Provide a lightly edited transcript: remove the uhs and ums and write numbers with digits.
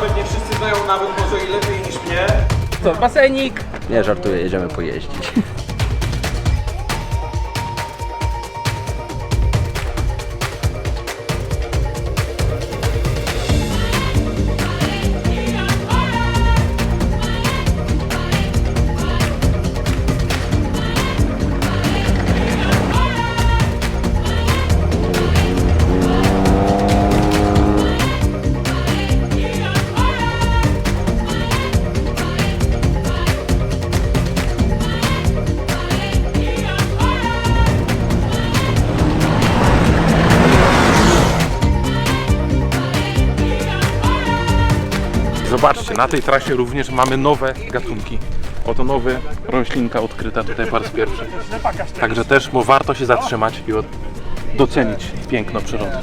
nawet nie wszyscy znają, nawet może i lepiej niż mnie. Co, basenik? Nie żartuję, jedziemy pojeździć. Zobaczcie, na tej trasie również mamy nowe gatunki. Oto nowa roślinka odkryta tutaj po raz pierwszy. Także też warto się zatrzymać i docenić piękno przyrody.